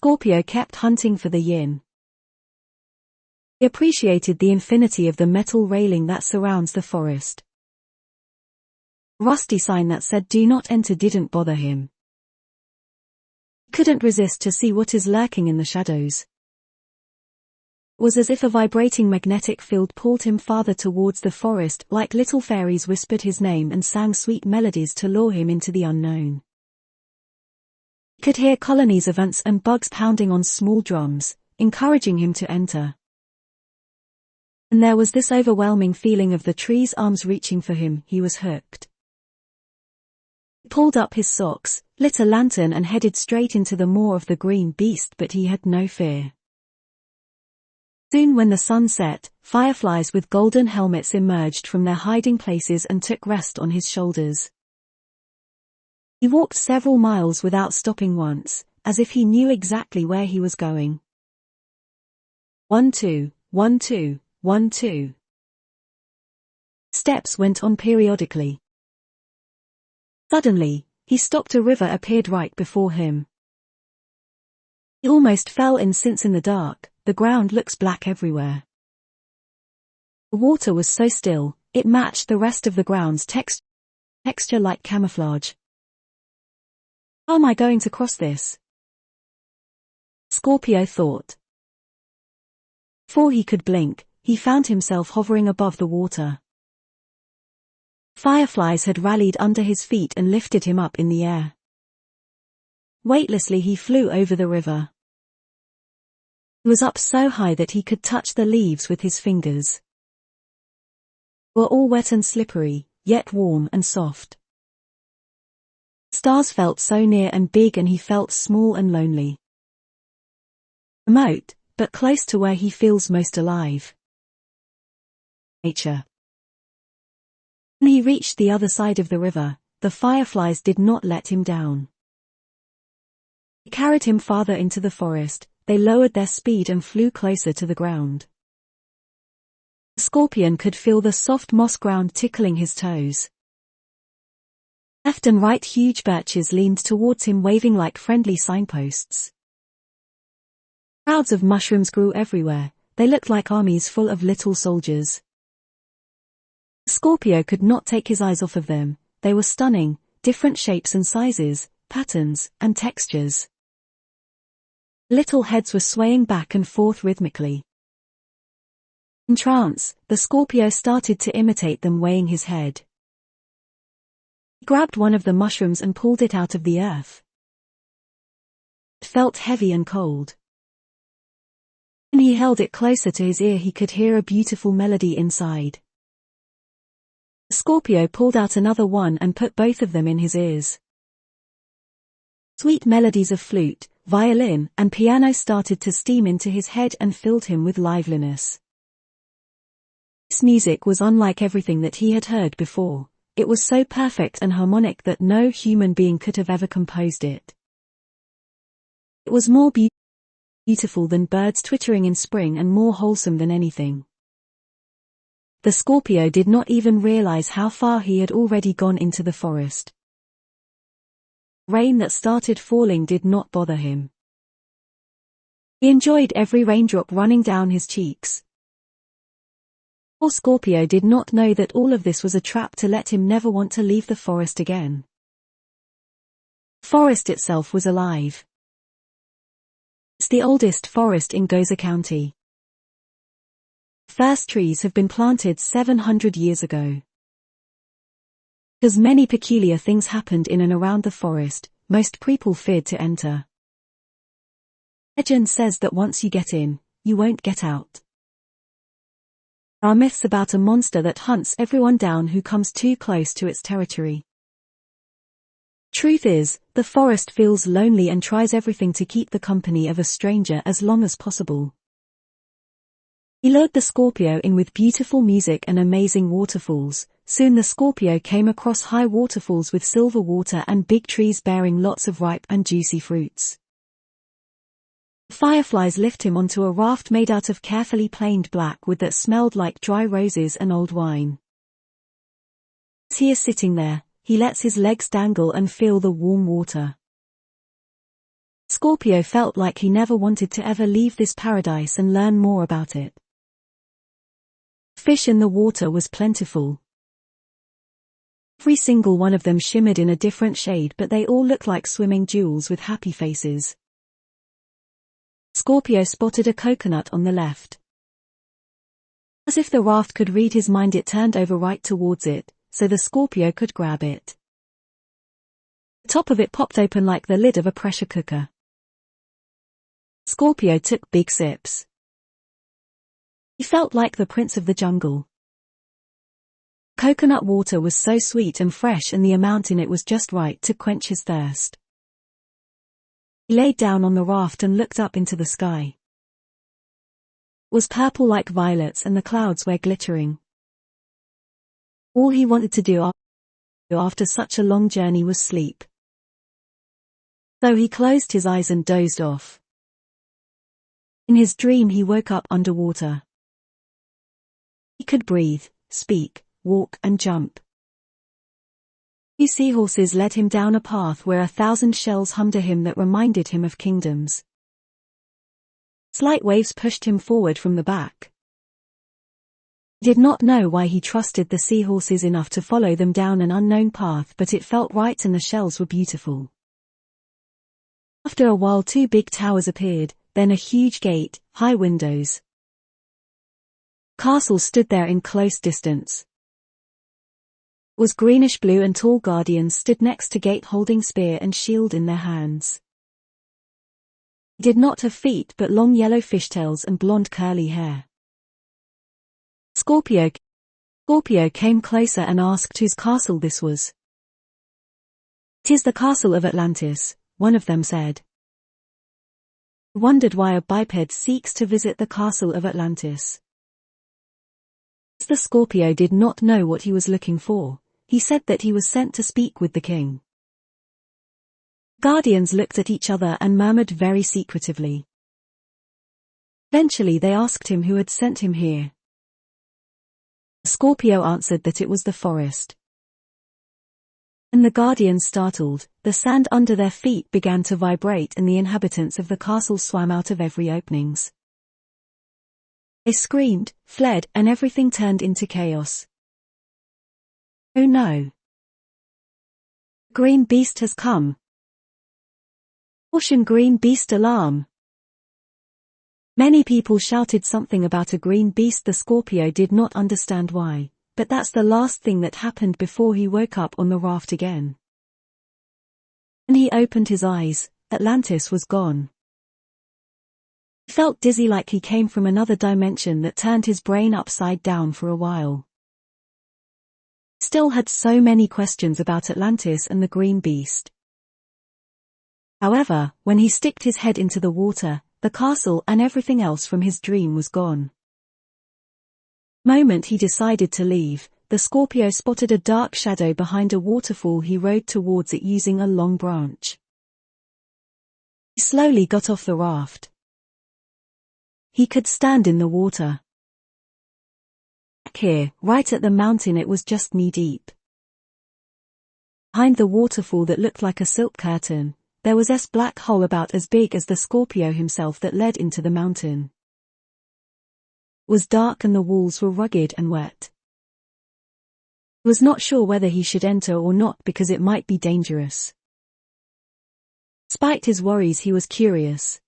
Scorpio kept hunting for the yin. He appreciated the infinity of the metal railing that surrounds the forest. The rusty sign that said "Do not enter" didn't bother him. He couldn't resist to see what is lurking in the shadows. It was as if a vibrating magnetic field pulled him farther towards the forest, like little fairies whispered his name and sang sweet melodies to lure him into the unknown. He could hear colonies of ants and bugs pounding on small drums, encouraging him to enter. And there was this overwhelming feeling of the tree's arms reaching for him. He was hooked. He pulled up his socks, lit a lantern and headed straight into the maw of the green beast, but he had no fear. Soon when the sun set, fireflies with golden helmets emerged from their hiding places and took rest on his shoulders. He walked several miles without stopping once, as if he knew exactly where he was going. 1 2, 1 2, 1 2. Steps went on periodically. Suddenly, he stopped. A river appeared right before him. He almost fell in, since in the dark, the ground looks black everywhere. The water was so still, it matched the rest of the ground's texture like camouflage. How am I going to cross this? Scorpio thought. Before he could blink, he found himself hovering above the water. Fireflies had rallied under his feet and lifted him up in the air. Weightlessly he flew over the river. He was up so high that he could touch the leaves with his fingers. They were all wet and slippery, yet warm and soft. Stars felt so near and big, and he felt small and lonely. Remote, but close to where he feels most alive. Nature. When he reached the other side of the river, the fireflies did not let him down. They carried him farther into the forest. They lowered their speed and flew closer to the ground. The scorpion could feel the soft moss ground tickling his toes. Left and right huge birches leaned towards him, waving like friendly signposts. Crowds of mushrooms grew everywhere. They looked like armies full of little soldiers. Scorpio could not take his eyes off of them. They were stunning, different shapes and sizes, patterns, and textures. Little heads were swaying back and forth rhythmically. In trance, the Scorpio started to imitate them, weighing his head. He grabbed one of the mushrooms and pulled it out of the earth. It felt heavy and cold. When he held it closer to his ear, he could hear a beautiful melody inside. The Scorpio pulled out another one and put both of them in his ears. Sweet melodies of flute, violin, and piano started to steam into his head and filled him with liveliness. This music was unlike everything that he had heard before. It was so perfect and harmonic that no human being could have ever composed it. It was more beautiful than birds twittering in spring and more wholesome than anything. The Scorpio did not even realize how far he had already gone into the forest. Rain that started falling did not bother him. He enjoyed every raindrop running down his cheeks. Poor Scorpio did not know that all of this was a trap to let him never want to leave the forest again. The forest itself was alive. It's the oldest forest in Goza County. First trees have been planted 700 years ago. Because many peculiar things happened in and around the forest, most people feared to enter. Legend says that once you get in, you won't get out. There are myths about a monster that hunts everyone down who comes too close to its territory. Truth is, the forest feels lonely and tries everything to keep the company of a stranger as long as possible. He lured the Scorpio in with beautiful music and amazing waterfalls. Soon the Scorpio came across high waterfalls with silver water and big trees bearing lots of ripe and juicy fruits. The fireflies lift him onto a raft made out of carefully planed black wood that smelled like dry roses and old wine. As he is sitting there, he lets his legs dangle and feel the warm water. Scorpio felt like he never wanted to ever leave this paradise and learn more about it. Fish in the water was plentiful. Every single one of them shimmered in a different shade, but they all looked like swimming jewels with happy faces. Scorpio spotted a coconut on the left. As if the raft could read his mind, it turned over right towards it, so the Scorpio could grab it. The top of it popped open like the lid of a pressure cooker. Scorpio took big sips. He felt like the prince of the jungle. Coconut water was so sweet and fresh, and the amount in it was just right to quench his thirst. He laid down on the raft and looked up into the sky. It was purple like violets, and the clouds were glittering. All he wanted to do after such a long journey was sleep. So he closed his eyes and dozed off. In his dream he woke up underwater. He could breathe, speak, walk and jump. Two seahorses led him down a path where 1,000 shells hummed to him that reminded him of kingdoms. Slight waves pushed him forward from the back. He did not know why he trusted the seahorses enough to follow them down an unknown path, but it felt right and the shells were beautiful. After a while 2 big towers appeared, then a huge gate, high windows. Castle stood there in close distance. It was greenish blue, and tall guardians stood next to gate holding spear and shield in their hands. He did not have feet but long yellow fishtails and blonde curly hair. Scorpio came closer and asked whose castle this was. "'Tis the castle of Atlantis," one of them said. He wondered why a biped seeks to visit the castle of Atlantis. As the Scorpio did not know what he was looking for, he said that he was sent to speak with the king. Guardians looked at each other and murmured very secretively. Eventually they asked him who had sent him here. Scorpio answered that it was the forest. And the guardians startled, the sand under their feet began to vibrate and the inhabitants of the castle swam out of every openings. They screamed, fled, and everything turned into chaos. "Oh no! Green beast has come! Caution, green beast alarm!" Many people shouted something about a green beast. The Scorpio did not understand why, but that's the last thing that happened before he woke up on the raft again. When he opened his eyes, Atlantis was gone. He felt dizzy, like he came from another dimension that turned his brain upside down for a while. He still had so many questions about Atlantis and the green beast. However, when he sticked his head into the water, the castle and everything else from his dream was gone. The moment he decided to leave, the Scorpio spotted a dark shadow behind a waterfall. He rowed towards it using a long branch. He slowly got off the raft. He could stand in the water. Back here, right at the mountain, it was just knee-deep. Behind the waterfall that looked like a silk curtain, there was a black hole about as big as the Scorpio himself that led into the mountain. It was dark and the walls were rugged and wet. He was not sure whether he should enter or not because it might be dangerous. Despite his worries, he was curious.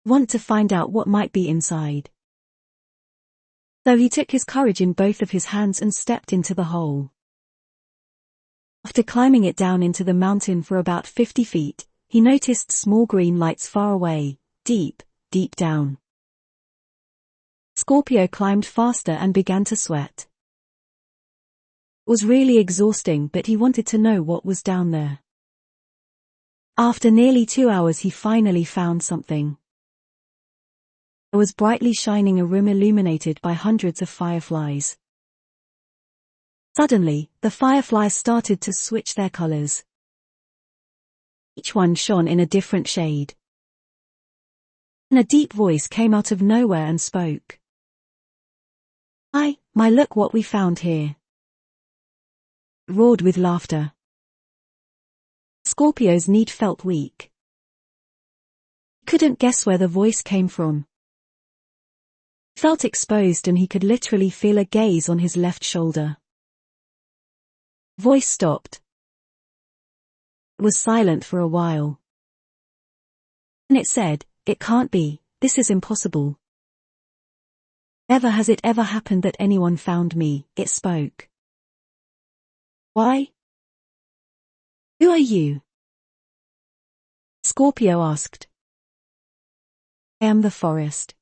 He wanted to find out what might be inside. So he took his courage in both of his hands and stepped into the hole. After climbing it down into the mountain for about 50 feet, he noticed small green lights far away, deep, deep down. Scorpio climbed faster and began to sweat. It was really exhausting, but he wanted to know what was down there. After nearly 2 hours he finally found something. It was brightly shining, a room illuminated by hundreds of fireflies. Suddenly, the fireflies started to switch their colors. Each one shone in a different shade. And a deep voice came out of nowhere and spoke. My look what we found here. It roared with laughter. Scorpio's need felt weak. Couldn't guess where the voice came from. Felt exposed and he could literally feel a gaze on his left shoulder. Voice stopped. It was silent for a while. And it said, "It can't be, this is impossible. Never has it ever happened that anyone found me," it spoke. "Why? Who are you?" Scorpio asked. "I am the forest.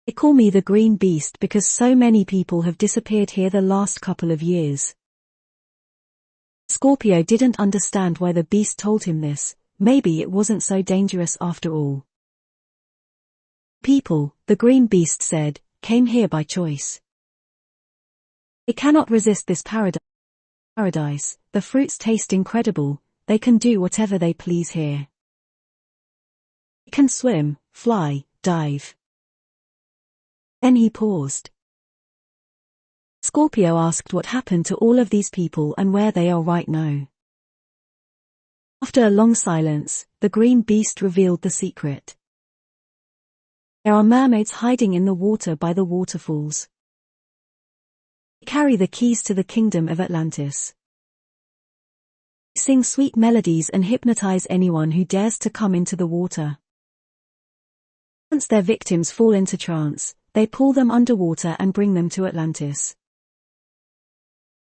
They call me the Green Beast because so many people have disappeared here the last couple of years." Scorpio didn't understand why the beast told him this. Maybe it wasn't so dangerous after all. "People," the Green Beast said, "came here by choice. They cannot resist this paradise. The fruits taste incredible. They can do whatever they please here. They can swim, fly, dive." Then he paused. Scorpio asked what happened to all of these people and where they are right now. After a long silence, the Green Beast revealed the secret. There are mermaids hiding in the water by the waterfalls. They carry the keys to the kingdom of Atlantis. They sing sweet melodies and hypnotize anyone who dares to come into the water. Once their victims fall into trance, they pull them underwater and bring them to Atlantis.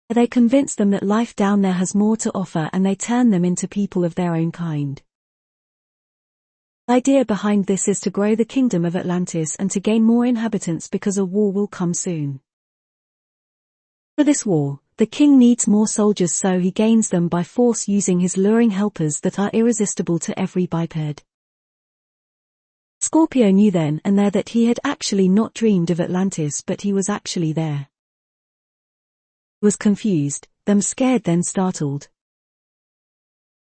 They convince them that life down there has more to offer and they turn them into people of their own kind. The idea behind this is to grow the kingdom of Atlantis and to gain more inhabitants because a war will come soon. For this war, the king needs more soldiers, so he gains them by force using his luring helpers that are irresistible to every biped. Scorpio knew then and there that he had actually not dreamed of Atlantis, but he was actually there. He was confused, then scared, then startled.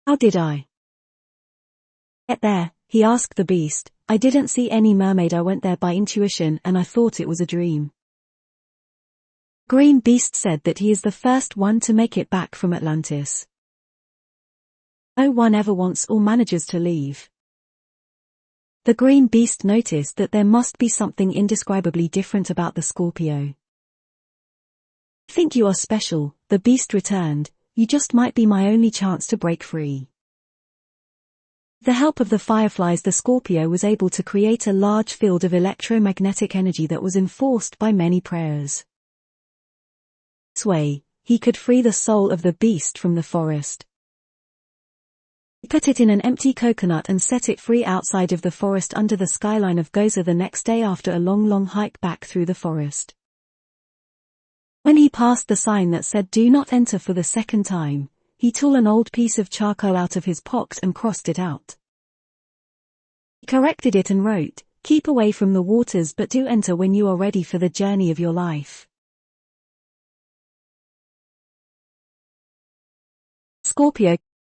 "How did I get there?" he asked the beast. "I didn't see any mermaid. I went there by intuition and I thought it was a dream." Green Beast said that he is the first one to make it back from Atlantis. No one ever wants or manages to leave. The Green Beast noticed that there must be something indescribably different about the Scorpio. "I think you are special," the beast returned. "You just might be my only chance to break free." With the help of the fireflies, the Scorpio was able to create a large field of electromagnetic energy that was enforced by many prayers. This way, he could free the soul of the beast from the forest. He put it in an empty coconut and set it free outside of the forest under the skyline of Goza the next day after a long hike back through the forest. When he passed the sign that said "Do not enter" for the second time, he took an old piece of charcoal out of his pocket and crossed it out. He corrected it and wrote, "Keep away from the waters, but do enter when you are ready for the journey of your life." Scorpio